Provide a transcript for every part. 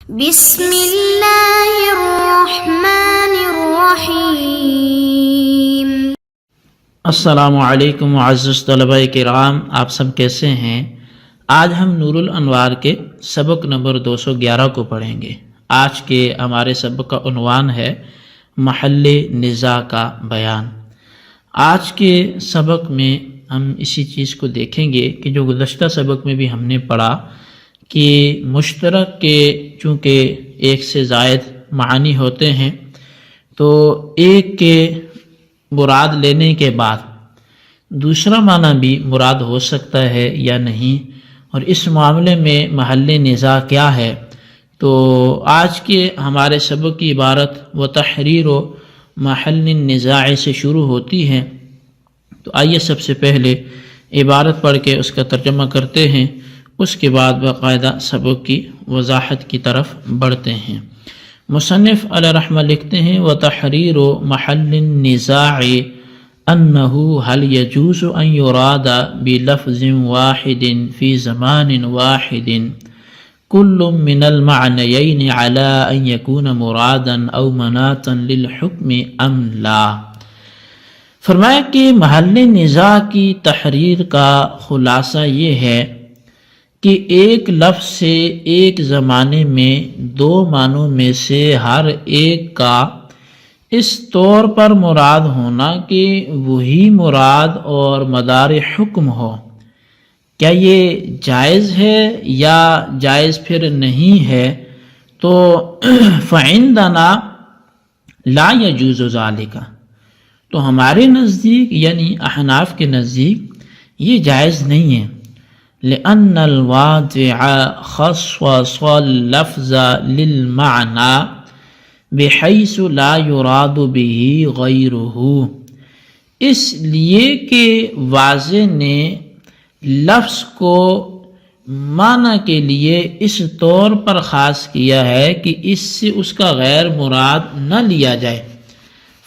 بسم اللہ الرحمن الرحیم۔ السلام علیکم معزز طلبہ کرام، آپ سب کیسے ہیں؟ آج ہم نور الانوار کے سبق نمبر 211 کو پڑھیں گے۔ آج کے ہمارے سبق کا عنوان ہے محل نزاع کا بیان۔ آج کے سبق میں ہم اسی چیز کو دیکھیں گے کہ جو گزشتہ سبق میں بھی ہم نے پڑھا کہ مشترک کے چونکہ ایک سے زائد معنی ہوتے ہیں، تو ایک کے مراد لینے کے بعد دوسرا معنی بھی مراد ہو سکتا ہے یا نہیں، اور اس معاملے میں محل نزاع کیا ہے۔ تو آج کے ہمارے سبق کی عبارت و تحریر و محل النزاع سے شروع ہوتی ہے۔ تو آئیے سب سے پہلے عبارت پڑھ کے اس کا ترجمہ کرتے ہیں، اس کے بعد باقاعدہ سبق کی وضاحت کی طرف بڑھتے ہیں۔ مصنف علیہ رحمہ لکھتے ہیں وتحریر محل النزاع انہ هل يجوز ان يراد بلفظ واحد في زمان واحد كل من المعنيين على ان يكون مرادا او مناتا للحكم ام لا۔ فرمایا کہ محل نزاع کی تحریر کا خلاصہ یہ ہے کہ ایک لفظ سے ایک زمانے میں دو معنوں میں سے ہر ایک کا اس طور پر مراد ہونا کہ وہی مراد اور مدار حکم ہو، کیا یہ جائز ہے یا جائز پھر نہیں ہے؟ تو فعندنا لا يجوز ذالک، تو ہمارے نزدیک یعنی احناف کے نزدیک یہ جائز نہیں ہے۔ لأن الواضع خصص اللفظ للمعنى بحيث لا يراد به غيره، اس لیے کہ واضع نے لفظ کو معنی کے لیے اس طور پر خاص کیا ہے کہ اس سے اس کا غیر مراد نہ لیا جائے۔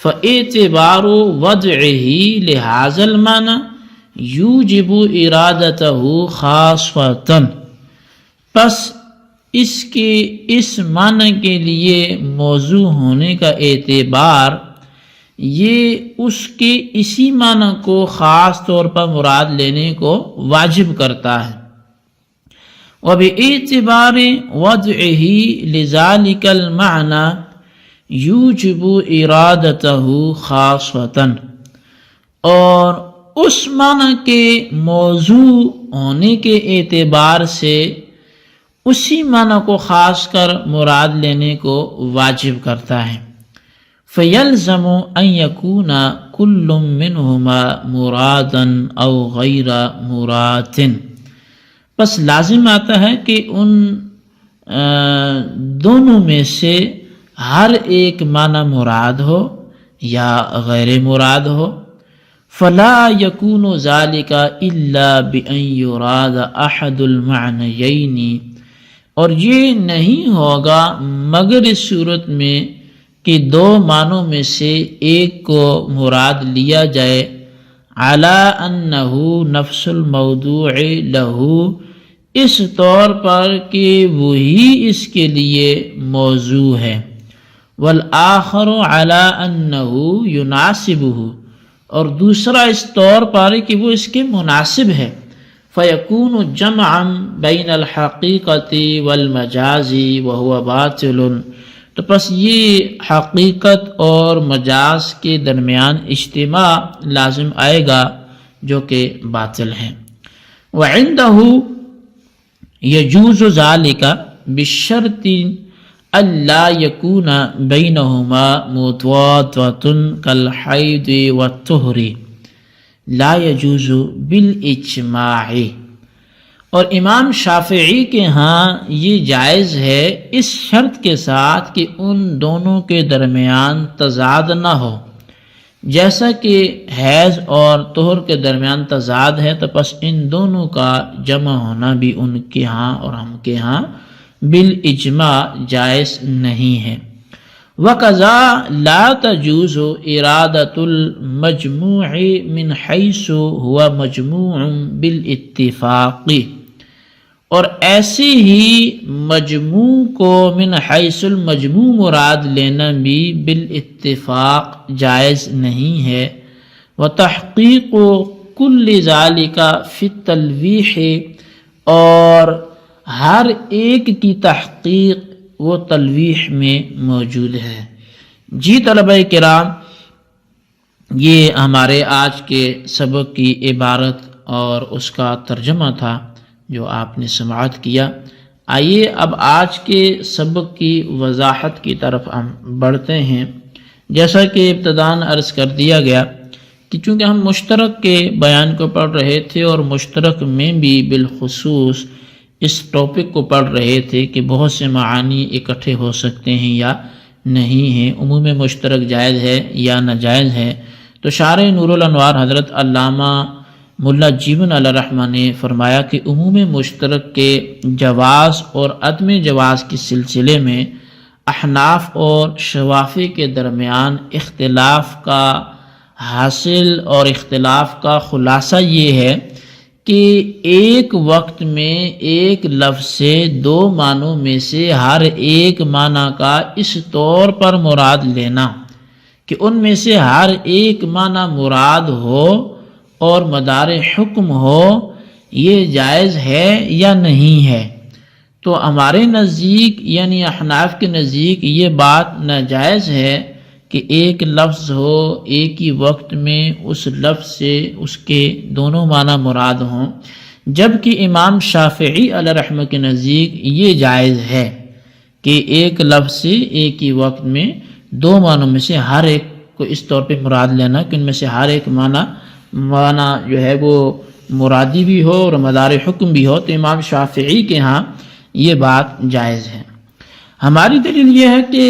فاعتبار وضعه لهذا المعنى یوجب ارادتہ خاصۃً، پس اس کے اس معنی کے لیے موضوع ہونے کا اعتبار یہ اس کے اسی معنی کو خاص طور پر مراد لینے کو واجب کرتا ہے۔ وباعتبار وضعہ لذلک المعنی یوجب ارادتہ خاصۃً، اور اس معنی کے موضوع ہونے کے اعتبار سے اسی معنی کو خاص کر مراد لینے کو واجب کرتا ہے۔ فَيَلْزَمُ أَن يَكُونَ كُلٌّ مِّنْهُمَا مُرَادًا أَوْ غَيْرَ مُرَادٍ، پس لازم آتا ہے کہ ان دونوں میں سے ہر ایک معنی مراد ہو یا غیر مراد ہو۔ فلا يكون ذلك الا بان يراد احد المعنيين، اور یہ نہیں ہوگا مگر اس صورت میں کہ دو معنوں میں سے ایک کو مراد لیا جائے، على انه نفس الموضوع له، اس طور پر کہ وہی اس کے لیے موضوع ہے، والآخر على انه يناسبه، اور دوسرا اس طور پر کہ وہ اس کے مناسب ہے۔ فَيَكُونُ جَمْعًا بَيْنَ الْحَقِيقَةِ وَالْمَجَازِ وَهُوَ بَاطِلٌ، تو پس یہ حقیقت اور مجاز کے درمیان اجتماع لازم آئے گا جو کہ باطل ہے۔ وَعِنْدَهُ يَجُوزُ ذَلِكَ بِالشَّرْطِ اللہ یکون بینہما متواطۃ کالحیض والطہر لا یجوز بالاجماع، اور امام شافعی کے ہاں یہ جائز ہے اس شرط کے ساتھ کہ ان دونوں کے درمیان تضاد نہ ہو، جیسا کہ حیض اور طہر کے درمیان تضاد ہے، تو پس ان دونوں کا جمع ہونا بھی ان کے ہاں اور ہم کے ہاں بالاجماع جائز نہیں ہے۔ وَقَذَا لَا تَجُوزُ إِرَادَةُ الْمَجْمُوعِ مِنْ حَيْثُ هُوَ مَجْمُوعٌ بِالْاتِّفَاقِ، اور ایسے ہی مجموع کو من حیث المجموع مراد لینا بھی بالاتفاق جائز نہیں ہے۔ وتحقیق کل ذالک فی التلویح، اور ہر ایک کی تحقیق وہ تلویح میں موجود ہے۔ جی طلبہ کرام، یہ ہمارے آج کے سبق کی عبارت اور اس کا ترجمہ تھا جو آپ نے سماعت کیا۔ آئیے اب آج کے سبق کی وضاحت کی طرف ہم بڑھتے ہیں۔ جیسا کہ ابتداً عرض کر دیا گیا کہ چونکہ ہم مشترک کے بیان کو پڑھ رہے تھے اور مشترک میں بھی بالخصوص اس ٹاپک کو پڑھ رہے تھے کہ بہت سے معانی اکٹھے ہو سکتے ہیں یا نہیں ہیں، عموم مشترک جائز ہے یا ناجائز ہے، تو شارح نور الانوار حضرت علامہ ملا جیون علیہ الرحمہ نے فرمایا کہ عموم مشترک کے جواز اور عدم جواز کے سلسلے میں احناف اور شوافی کے درمیان اختلاف کا حاصل اور اختلاف کا خلاصہ یہ ہے کہ ایک وقت میں ایک لفظ سے دو معنوں میں سے ہر ایک معنی کا اس طور پر مراد لینا کہ ان میں سے ہر ایک معنی مراد ہو اور مدار حکم ہو، یہ جائز ہے یا نہیں ہے؟ تو ہمارے نزدیک یعنی احناف کے نزدیک یہ بات ناجائز ہے کہ ایک لفظ ہو، ایک ہی وقت میں اس لفظ سے اس کے دونوں معنی مراد ہوں، جبکہ امام شافعی علیہ رحمہ کے نزدیک یہ جائز ہے کہ ایک لفظ سے ایک ہی وقت میں دو معنوں میں سے ہر ایک کو اس طور پہ مراد لینا کہ ان میں سے ہر ایک معنی جو ہے وہ مرادی بھی ہو اور مدار حکم بھی ہو، تو امام شافعی کے ہاں یہ بات جائز ہے۔ ہماری دلیل یہ ہے کہ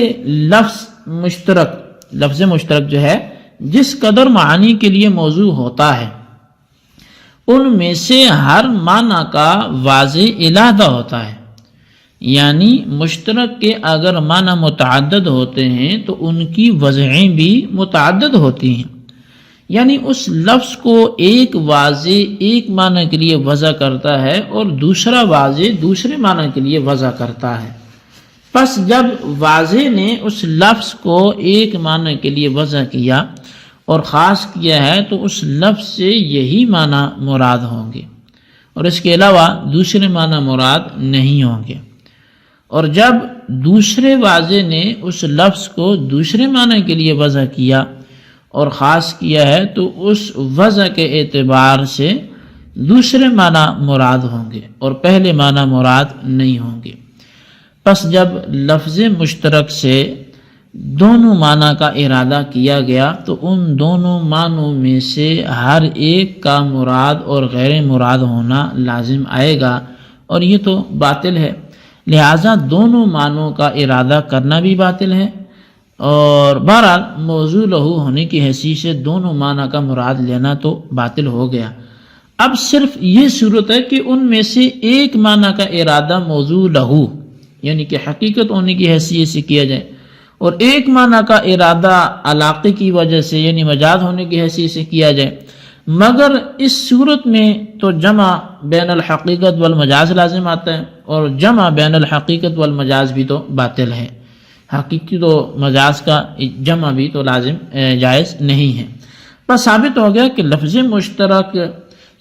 لفظ مشترک جو ہے جس قدر معانی کے لیے موضوع ہوتا ہے ان میں سے ہر معنی کا واضح علادہ ہوتا ہے، یعنی مشترک کے اگر معنی متعدد ہوتے ہیں تو ان کی وضعیں بھی متعدد ہوتی ہیں، یعنی اس لفظ کو ایک واضح ایک معنی کے لیے وضع کرتا ہے اور دوسرا واضح دوسرے معنی کے لیے وضع کرتا ہے۔ پس جب واضح نے اس لفظ کو ایک معنی کے لیے وضع کیا اور خاص کیا ہے تو اس لفظ سے یہی معنی مراد ہوں گے اور اس کے علاوہ دوسرے معنی مراد نہیں ہوں گے، اور جب دوسرے واضح نے اس لفظ کو دوسرے معنی کے لیے وضع کیا اور خاص کیا ہے تو اس وضع کے اعتبار سے دوسرے معنی مراد ہوں گے اور پہلے معنی مراد نہیں ہوں گے۔ پس جب لفظ مشترک سے دونوں معنی کا ارادہ کیا گیا تو ان دونوں معنوں میں سے ہر ایک کا مراد اور غیر مراد ہونا لازم آئے گا، اور یہ تو باطل ہے، لہٰذا دونوں معنوں کا ارادہ کرنا بھی باطل ہے، اور بہرحال موضوع لہو ہونے کی حیثیت سے دونوں معنی کا مراد لینا تو باطل ہو گیا۔ اب صرف یہ صورت ہے کہ ان میں سے ایک معنی کا ارادہ موضوع لہو یعنی کہ حقیقت ہونے کی حیثیت سے کیا جائے، اور ایک معنی کا ارادہ علاقے کی وجہ سے یعنی مجاز ہونے کی حیثیت سے کیا جائے، مگر اس صورت میں تو جمع بین الحقیقت والمجاز لازم آتا ہے، اور جمع بین الحقیقت والمجاز بھی تو باطل ہے، حقیقی تو مجاز کا جمع بھی تو لازم جائز نہیں ہے۔ بس ثابت ہو گیا کہ لفظ مشترک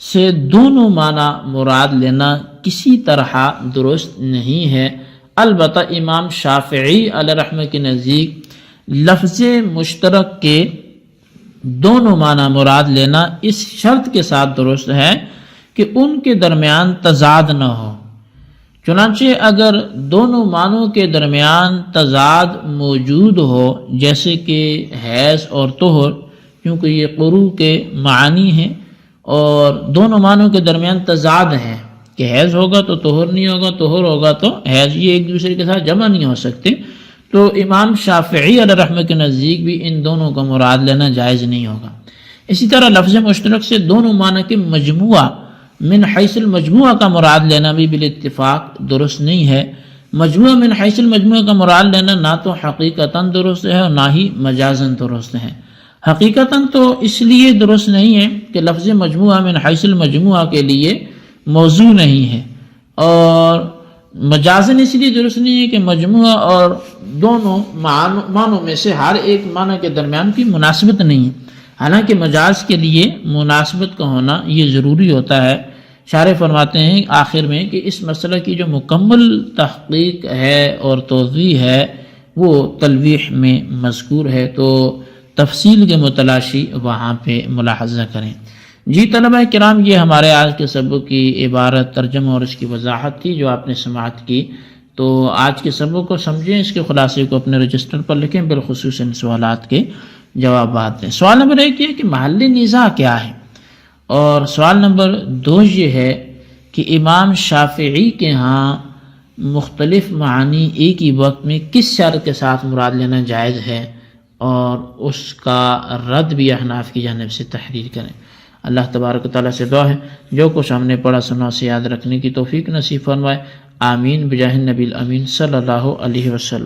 سے دونوں معنی مراد لینا کسی طرح درست نہیں ہے۔ البتہ امام شافعی علیہ رحمہ کے نزدیک لفظ مشترک کے دونوں معنی مراد لینا اس شرط کے ساتھ درست ہے کہ ان کے درمیان تضاد نہ ہو۔ چنانچہ اگر دونوں معنوں کے درمیان تضاد موجود ہو، جیسے کہ حیض اور طہر، کیونکہ یہ قروء کے معانی ہیں اور دونوں معنوں کے درمیان تضاد ہے کہ حیض ہوگا تو طہر نہیں ہوگا، طہر ہوگا تو حیض، یہ ایک دوسرے کے ساتھ جمع نہیں ہو سکتے، تو امام شافعی علیہ رحمہ کے نزدیک بھی ان دونوں کا مراد لینا جائز نہیں ہوگا۔ اسی طرح لفظ مشترک سے دونوں معنی کے مجموعہ من حیث المجموعہ کا مراد لینا بھی بالاتفاق درست نہیں ہے۔ مجموعہ من حیث المجموعہ کا مراد لینا نہ تو حقیقتاً درست ہے اور نہ ہی مجازاً درست ہے۔ حقیقتاً تو اس لیے درست نہیں ہے کہ لفظ مجموعہ من حیث المجموعہ کے لیے موضوع نہیں ہے، اور مجازن اس لیے درست نہیں ہے کہ مجموعہ اور دونوں معنوں میں سے ہر ایک معنی کے درمیان کی مناسبت نہیں ہے، حالانکہ مجاز کے لیے مناسبت کا ہونا یہ ضروری ہوتا ہے۔ شارح فرماتے ہیں آخر میں کہ اس مسئلہ کی جو مکمل تحقیق ہے اور توضیح ہے وہ تلویح میں مذکور ہے، تو تفصیل کے متلاشی وہاں پہ ملاحظہ کریں۔ جی طلبہ کرام، یہ ہمارے آج کے سبق کی عبارت، ترجمہ اور اس کی وضاحت تھی جو آپ نے سماعت کی۔ تو آج کے سبق کو سمجھیں، اس کے خلاصے کو اپنے رجسٹر پر لکھیں، بالخصوص ان سوالات کے جوابات دیں۔ سوال نمبر 1 یہ کہ محل نزاع کیا ہے، اور سوال نمبر 2 یہ ہے کہ امام شافعی کے ہاں مختلف معانی ایک ہی وقت میں کس شرط کے ساتھ مراد لینا جائز ہے، اور اس کا رد بھی احناف کی جانب سے تحریر کریں۔ اللہ تبارک و تعالیٰ سے دعا ہے جو کچھ ہم نے پڑھا سنا اسے یاد رکھنے کی توفیق نصیب فرمائے، آمین بجاہ النبی الامین صلی اللہ علیہ وسلم۔